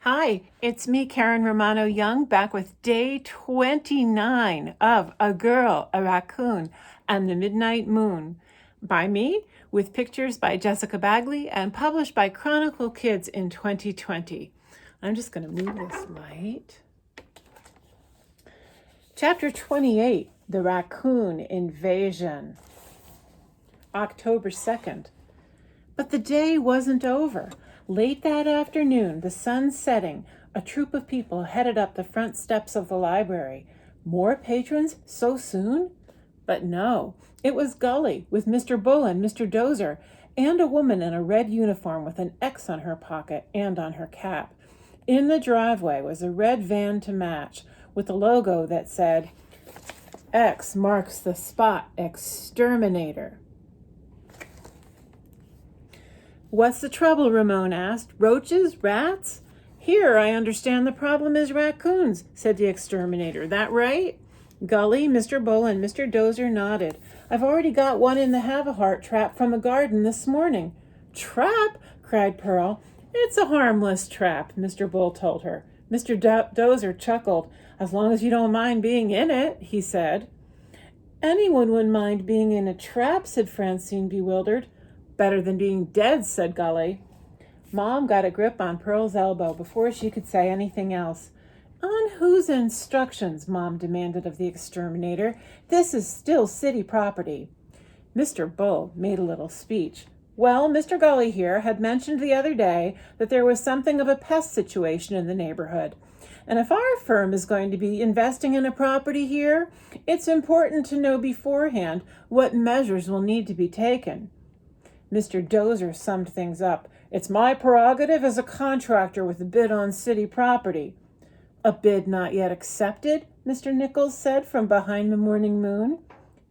Hi, it's me, Karen Romano Young, back with day 29 of A Girl, a Raccoon, and the Midnight Moon by me, with pictures by Jessica Bagley and published by Chronicle Kids in 2020. I'm just going to move this light. Chapter 28, The Raccoon Invasion. October 2nd. But the day wasn't over. Late that afternoon, the sun setting, a troop of people headed up the front steps of the library. More patrons so soon? But no, it was Gully with Mr. Bull and Mr. Dozer, and a woman in a red uniform with an X on her pocket and on her cap. In the driveway was a red van to match, with a logo that said, X marks the spot, Exterminator. What's the trouble? Ramon asked. Roaches? Rats? Here, I understand the problem is raccoons, said the exterminator. That right? Gully, Mr. Bull, and Mr. Dozer nodded. I've already got one in the Have-A-Heart trap from a garden this morning. Trap? Cried Pearl. It's a harmless trap, Mr. Bull told her. Mr. Dozer chuckled. As long as you don't mind being in it, he said. Anyone would mind being in a trap, said Francine, bewildered. Better than being dead, said Gully. Mom got a grip on Pearl's elbow before she could say anything else. On whose instructions? Mom demanded of the exterminator. This is still city property. Mr. Bull made a little speech. Well, Mr. Gully here had mentioned the other day that there was something of a pest situation in the neighborhood. And if our firm is going to be investing in a property here, it's important to know beforehand what measures will need to be taken. Mr. Dozer summed things up. It's my prerogative as a contractor with a bid on city property. A bid not yet accepted? Mr. Nichols said from behind the morning moon.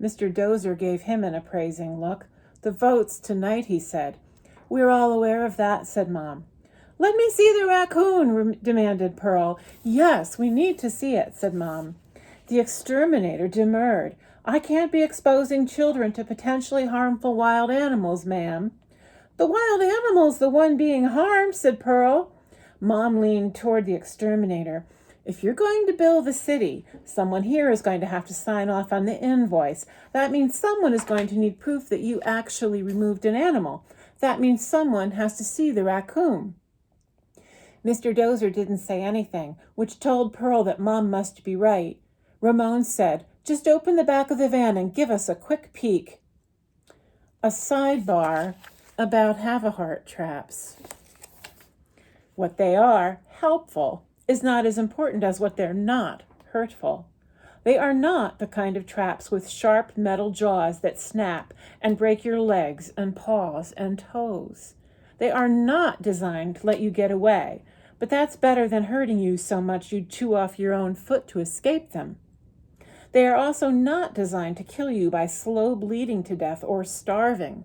Mr. Dozer gave him an appraising look. The vote's tonight, he said. We're all aware of that, said Mom. Let me see the raccoon, demanded Pearl. Yes, we need to see it, said Mom. The exterminator demurred. I can't be exposing children to potentially harmful wild animals, ma'am. The wild animal's the one being harmed, said Pearl. Mom leaned toward the exterminator. If you're going to build the city, someone here is going to have to sign off on the invoice. That means someone is going to need proof that you actually removed an animal. That means someone has to see the raccoon. Mr. Dozer didn't say anything, which told Pearl that Mom must be right. Ramon said, just open the back of the van and give us a quick peek. A sidebar about Have-A-Heart traps. What they are, helpful, is not as important as what they're not, hurtful. They are not the kind of traps with sharp metal jaws that snap and break your legs and paws and toes. They are not designed to let you get away, but that's better than hurting you so much you'd chew off your own foot to escape them. They are also not designed to kill you by slow bleeding to death or starving.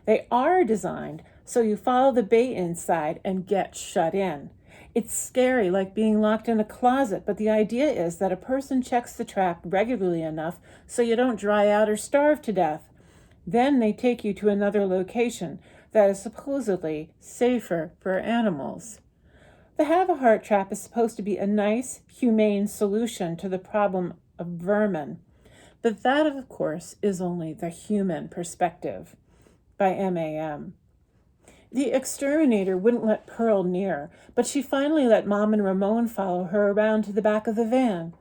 They are designed so you follow the bait inside and get shut in. It's scary, like being locked in a closet, but the idea is that a person checks the trap regularly enough so you don't dry out or starve to death. Then they take you to another location that is supposedly safer for animals. The Have-A-Heart trap is supposed to be a nice, humane solution to the problem of vermin. But that, of course, is only the human perspective. By M.A.M. The exterminator wouldn't let Pearl near, but she finally let Mom and Ramon follow her around to the back of the van.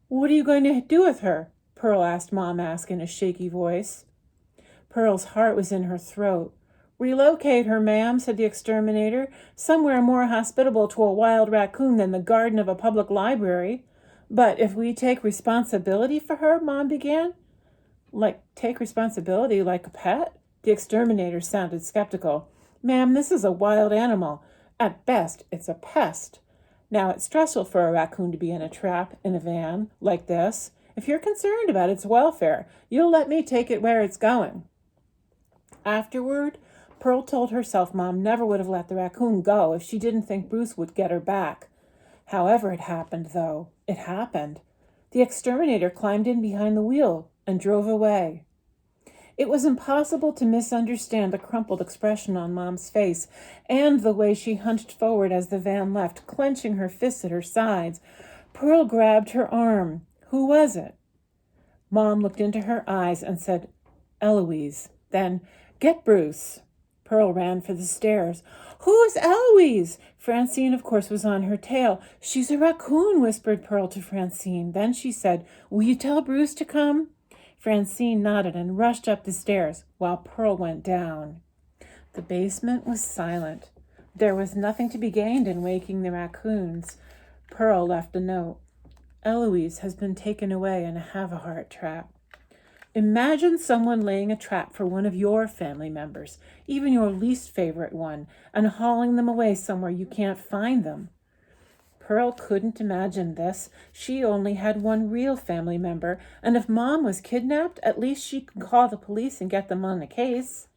What are you going to do with her? Pearl asked Mom in a shaky voice. Pearl's heart was in her throat. Relocate her, ma'am, said the exterminator, somewhere more hospitable to a wild raccoon than the garden of a public library. But if we take responsibility for her, Mom began. Take responsibility like a pet? The exterminator sounded skeptical. Ma'am, this is a wild animal. At best, it's a pest. Now, it's stressful for a raccoon to be in a trap in a van like this. If you're concerned about its welfare, you'll let me take it where it's going. Afterward, Pearl told herself Mom never would have let the raccoon go if she didn't think Bruce would get her back. However it happened, though, it happened. The exterminator climbed in behind the wheel and drove away. It was impossible to misunderstand the crumpled expression on Mom's face and the way she hunched forward as the van left, clenching her fists at her sides. Pearl grabbed her arm. Who was it? Mom looked into her eyes and said, Eloise. Then, get Bruce. Pearl ran for the stairs. Who's Eloise? Francine, of course, was on her tail. She's a raccoon, whispered Pearl to Francine. Then she said, will you tell Bruce to come? Francine nodded and rushed up the stairs while Pearl went down. The basement was silent. There was nothing to be gained in waking the raccoons. Pearl left a note. Eloise has been taken away in a have-a-heart trap. Imagine someone laying a trap for one of your family members, even your least favorite one, and hauling them away somewhere you can't find them. Pearl couldn't imagine this. She only had one real family member, and if Mom was kidnapped, at least she could call the police and get them on the case.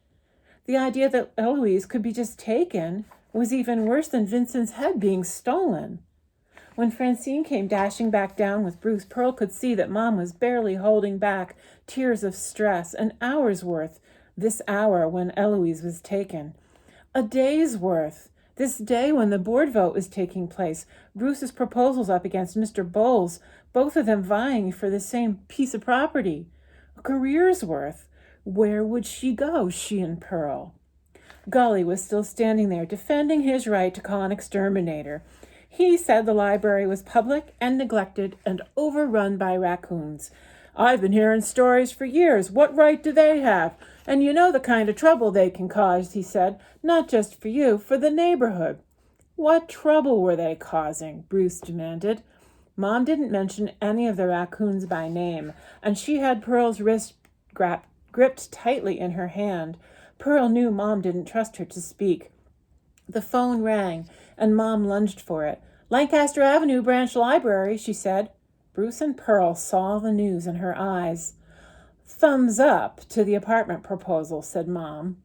The idea that Eloise could be just taken was even worse than Vincent's head being stolen. When Francine came dashing back down with Bruce, Pearl could see that Mom was barely holding back tears of stress, an hour's worth, this hour when Eloise was taken. A day's worth, this day when the board vote was taking place, Bruce's proposals up against Mr. Bowles, both of them vying for the same piece of property. A career's worth. Where would she go, she and Pearl? Gully was still standing there, defending his right to call an exterminator. He said the library was public and neglected and overrun by raccoons. I've been hearing stories for years. What right do they have? And you know the kind of trouble they can cause, he said. Not just for you, for the neighborhood. What trouble were they causing? Bruce demanded. Mom didn't mention any of the raccoons by name, and she had Pearl's wrist gripped tightly in her hand. Pearl knew Mom didn't trust her to speak. The phone rang, and Mom lunged for it. Lancaster Avenue Branch Library, she said. Bruce and Pearl saw the news in her eyes. Thumbs up to the apartment proposal, said Mom.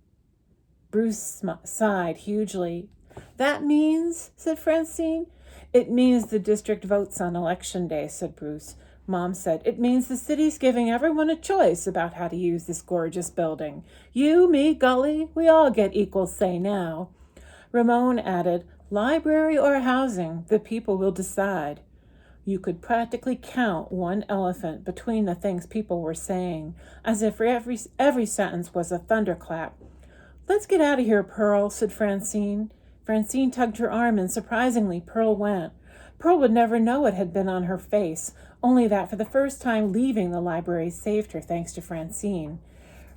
Bruce sighed hugely. That means, said Francine. It means the district votes on election day, said Bruce. Mom said, it means the city's giving everyone a choice about how to use this gorgeous building. You, me, Gully, we all get equal say now. Ramon added, library or housing, the people will decide. You could practically count one elephant between the things people were saying, as if every sentence was a thunderclap. Let's get out of here, Pearl, said Francine. Francine tugged her arm, and surprisingly, Pearl went. Pearl would never know what had been on her face, only that for the first time leaving the library saved her, thanks to Francine.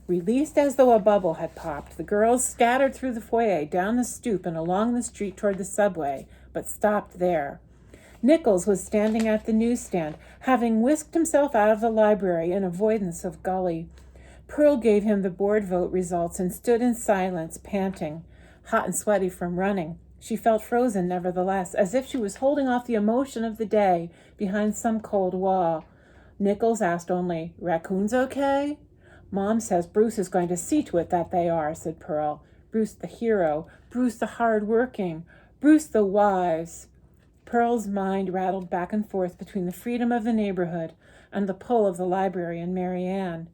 Released as though a bubble had popped, the girls scattered through the foyer, down the stoop, and along the street toward the subway, but stopped there. Nichols was standing at the newsstand, having whisked himself out of the library in avoidance of Gully. Pearl gave him the board vote results and stood in silence, panting, hot and sweaty from running. She felt frozen, nevertheless, as if she was holding off the emotion of the day behind some cold wall. Nichols asked only, Raccoons okay? Mom says Bruce is going to see to it that they are, said Pearl. Bruce the hero, Bruce the hard-working, Bruce the wise. Pearl's mind rattled back and forth between the freedom of the neighborhood and the pull of the library and Mary Ann.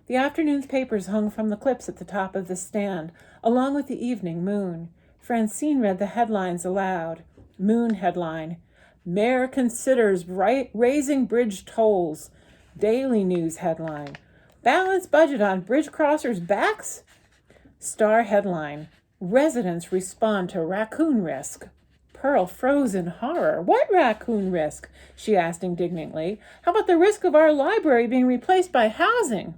The afternoon's papers hung from the clips at the top of the stand, along with the evening Moon. Francine read the headlines aloud. Moon headline, Mayor considers raising bridge tolls. Daily News headline, Balanced budget on bridge crossers' backs? Star headline, Residents respond to raccoon risk. Pearl froze in horror. What raccoon risk? She asked indignantly. How about the risk of our library being replaced by housing?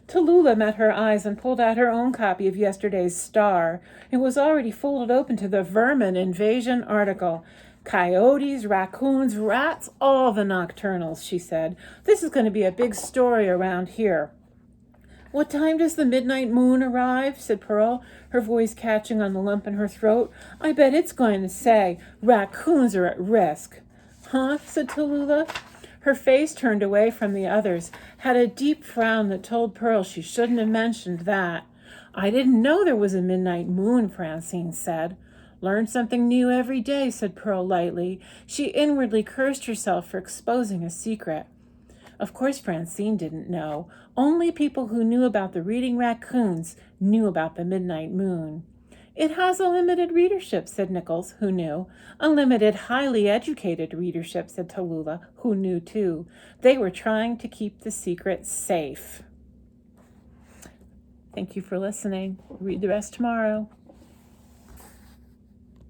Tallulah met her eyes and pulled out her own copy of yesterday's Star. It was already folded open to the vermin invasion article. Coyotes, raccoons, rats, all the nocturnals, she said. This is going to be a big story around here. What time does the midnight moon arrive? Said Pearl, her voice catching on the lump in her throat. I bet it's going to say, raccoons are at risk. Huh? Said Tallulah. Her face, turned away from the others, had a deep frown that told Pearl she shouldn't have mentioned that. I didn't know there was a midnight moon, Francine said. Learn something new every day, said Pearl lightly. She inwardly cursed herself for exposing a secret. Of course, Francine didn't know. Only people who knew about the reading raccoons knew about the midnight moon. It has a limited readership, said Nichols, who knew. A limited, highly educated readership, said Tallulah, who knew too. They were trying to keep the secret safe. Thank you for listening. Read the rest tomorrow.